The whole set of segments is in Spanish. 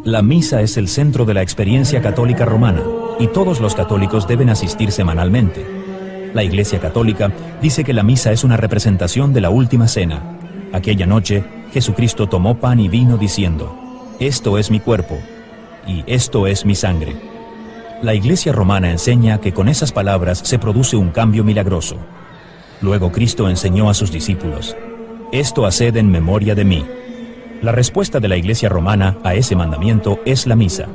La misa es el centro de la experiencia católica romana y todos los católicos deben asistir semanalmente. La Iglesia Católica dice que la misa es una representación de la última cena. Aquella noche, Jesucristo tomó pan y vino diciendo: «Esto es mi cuerpo y esto es mi sangre». La Iglesia romana enseña que con esas palabras se produce un cambio milagroso. Luego Cristo enseñó a sus discípulos: «Esto haced en memoria de mí». La respuesta de la Iglesia romana a ese mandamiento es la misa.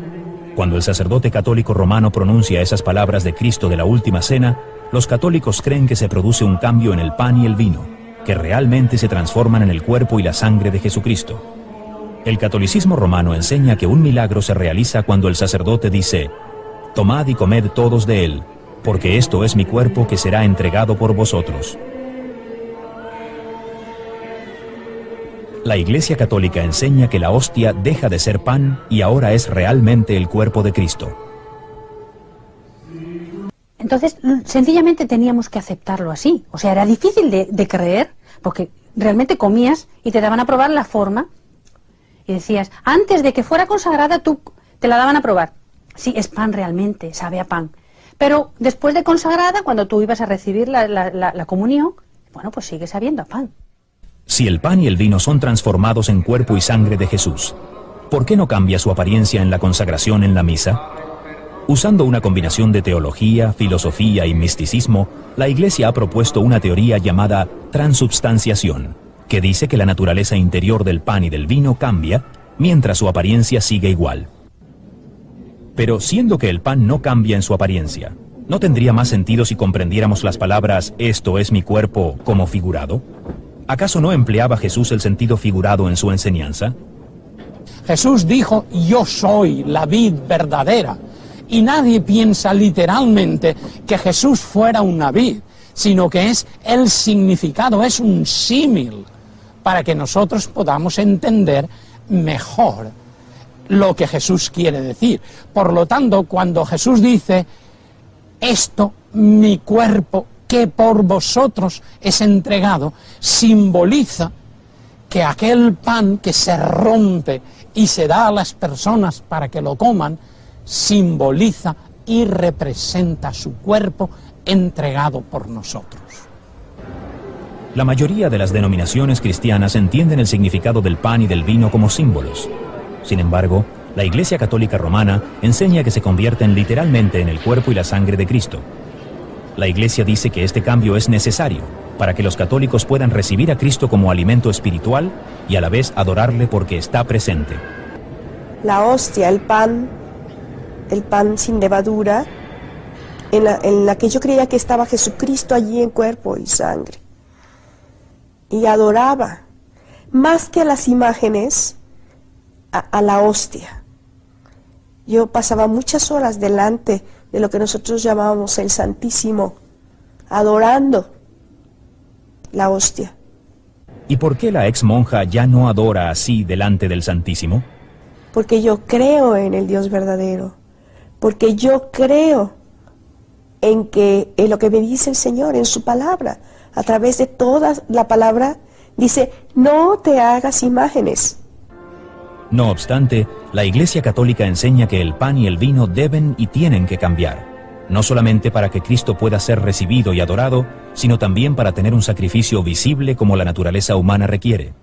Cuando el sacerdote católico romano pronuncia esas palabras de Cristo de la última cena, los católicos creen que se produce un cambio en el pan y el vino, que realmente se transforman en el cuerpo y la sangre de Jesucristo. El catolicismo romano enseña que un milagro se realiza cuando el sacerdote dice: «Tomad y comed todos de él, porque esto es mi cuerpo que será entregado por vosotros». La Iglesia Católica enseña que la hostia deja de ser pan y ahora es realmente el cuerpo de Cristo. Entonces, sencillamente teníamos que aceptarlo así. O sea, era difícil de creer, porque realmente comías y te daban a probar la forma. Y decías, antes de que fuera consagrada, tú te la daban a probar. Sí, es pan realmente, sabe a pan. Pero después de consagrada, cuando tú ibas a recibir la comunión, bueno, pues sigue sabiendo a pan. Si el pan y el vino son transformados en cuerpo y sangre de Jesús, ¿por qué no cambia su apariencia en la consagración en la misa? Usando una combinación de teología, filosofía y misticismo, la Iglesia ha propuesto una teoría llamada transubstanciación, que dice que la naturaleza interior del pan y del vino cambia, mientras su apariencia sigue igual. Pero siendo que el pan no cambia en su apariencia, ¿no tendría más sentido si comprendiéramos las palabras «esto es mi cuerpo» como figurado? ¿Acaso no empleaba Jesús el sentido figurado en su enseñanza? Jesús dijo: «Yo soy la vid verdadera». Y nadie piensa literalmente que Jesús fuera una vid, sino que es el significado, es un símil, para que nosotros podamos entender mejor lo que Jesús quiere decir. Por lo tanto, cuando Jesús dice: «Esto, mi cuerpo, que por vosotros es entregado», simboliza que aquel pan que se rompe y se da a las personas para que lo coman, simboliza y representa su cuerpo entregado por nosotros. La mayoría de las denominaciones cristianas entienden el significado del pan y del vino como símbolos. Sin embargo, la Iglesia Católica Romana enseña que se convierten literalmente en el cuerpo y la sangre de Cristo. La Iglesia dice que este cambio es necesario para que los católicos puedan recibir a Cristo como alimento espiritual y a la vez adorarle porque está presente. La hostia, el pan sin levadura, en la que yo creía que estaba Jesucristo allí en cuerpo y sangre. Y adoraba, más que a las imágenes, a la hostia. Yo pasaba muchas horas delante de lo que nosotros llamábamos el Santísimo, adorando la hostia. ¿Y por qué la ex monja ya no adora así delante del Santísimo? Porque yo creo en el Dios verdadero, porque yo creo en lo que me dice el Señor, en su palabra. A través de toda la palabra dice: no te hagas imágenes. No obstante, la Iglesia Católica enseña que el pan y el vino deben y tienen que cambiar, no solamente para que Cristo pueda ser recibido y adorado, sino también para tener un sacrificio visible como la naturaleza humana requiere.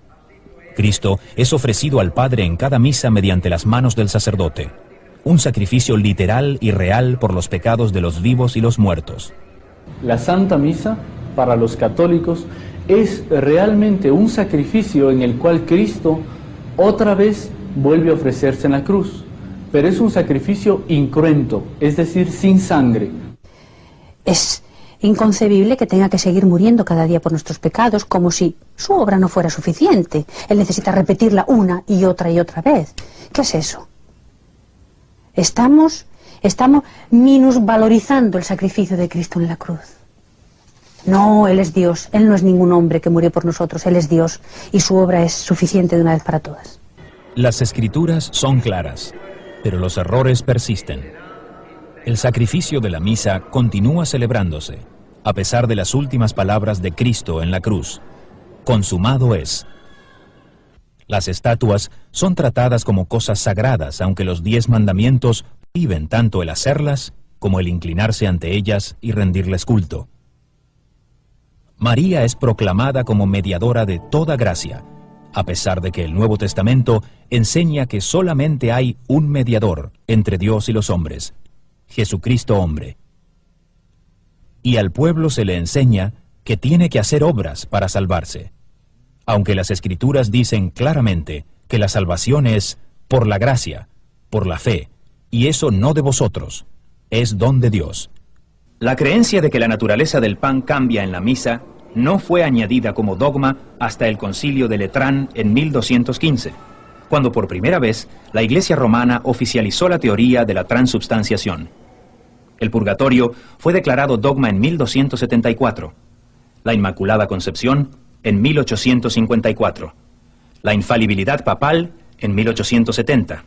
Cristo es ofrecido al Padre en cada misa mediante las manos del sacerdote, un sacrificio literal y real por los pecados de los vivos y los muertos. La Santa Misa, para los católicos, es realmente un sacrificio en el cual Cristo otra vez vuelve a ofrecerse en la cruz, pero es un sacrificio incruento, es decir, sin sangre. Es inconcebible que tenga que seguir muriendo cada día por nuestros pecados, como si su obra no fuera suficiente. Él necesita repetirla una y otra vez. ¿Qué es eso? Estamos minusvalorizando el sacrificio de Cristo en la cruz. No, Él es Dios, Él no es ningún hombre que murió por nosotros, Él es Dios, y su obra es suficiente de una vez para todas. Las Escrituras son claras, pero los errores persisten. El sacrificio de la misa continúa celebrándose, a pesar de las últimas palabras de Cristo en la cruz: «Consumado es». Las estatuas son tratadas como cosas sagradas, aunque los 10 mandamientos prohíben tanto el hacerlas como el inclinarse ante ellas y rendirles culto. María es proclamada como mediadora de toda gracia, a pesar de que el Nuevo Testamento enseña que solamente hay un mediador entre Dios y los hombres, Jesucristo hombre. Y al pueblo se le enseña que tiene que hacer obras para salvarse, aunque las Escrituras dicen claramente que la salvación es por la gracia, por la fe, y eso no de vosotros, es don de Dios. La creencia de que la naturaleza del pan cambia en la misa no fue añadida como dogma hasta el Concilio de Letrán en 1215, cuando por primera vez la Iglesia romana oficializó la teoría de la transubstanciación. El purgatorio fue declarado dogma en 1274, la Inmaculada Concepción en 1854, la infalibilidad papal en 1870,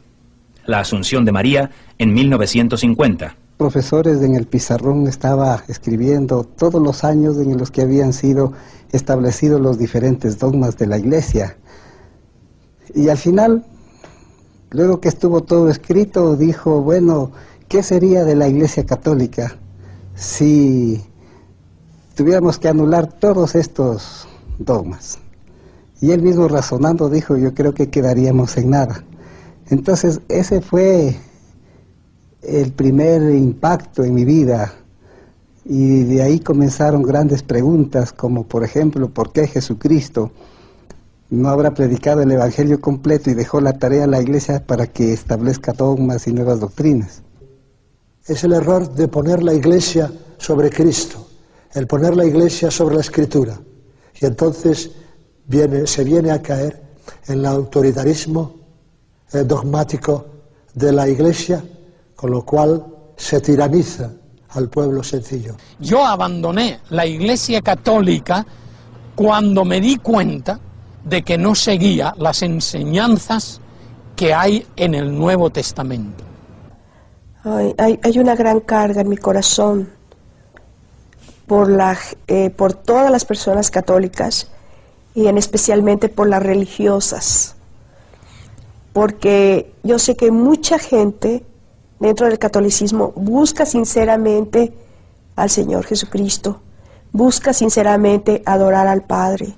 la Asunción de María en 1950. Profesores en el pizarrón estaba escribiendo todos los años en los que habían sido establecidos los diferentes dogmas de la Iglesia. Y al final, luego que estuvo todo escrito, dijo, bueno, ¿qué sería de la Iglesia Católica si tuviéramos que anular todos estos dogmas? Y él mismo razonando dijo, yo creo que quedaríamos en nada. Entonces ese fue el primer impacto en mi vida, y de ahí comenzaron grandes preguntas, como por ejemplo, ¿por qué Jesucristo no habrá predicado el Evangelio completo y dejó la tarea a la Iglesia para que establezca dogmas y nuevas doctrinas? Es el error de poner la Iglesia sobre Cristo, el poner la Iglesia sobre la Escritura, y entonces se viene a caer en el autoritarismo dogmático de la Iglesia, con lo cual se tiraniza al pueblo sencillo. Yo abandoné la Iglesia Católica cuando me di cuenta de que no seguía las enseñanzas que hay en el Nuevo Testamento. Hay una gran carga en mi corazón por todas las personas católicas y especialmente por las religiosas, porque yo sé que mucha gente dentro del catolicismo busca sinceramente al Señor Jesucristo, busca sinceramente adorar al Padre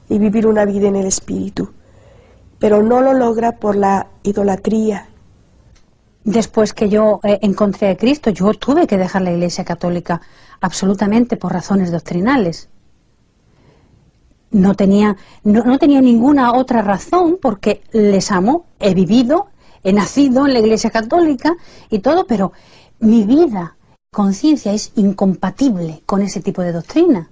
y vivir una vida en el Espíritu, pero no lo logra por la idolatría. Después que yo encontré a Cristo, yo tuve que dejar la Iglesia Católica absolutamente por razones doctrinales. No tenía ninguna otra razón, porque les amo, he vivido, he nacido en la Iglesia Católica y todo, pero mi vida, conciencia es incompatible con ese tipo de doctrina.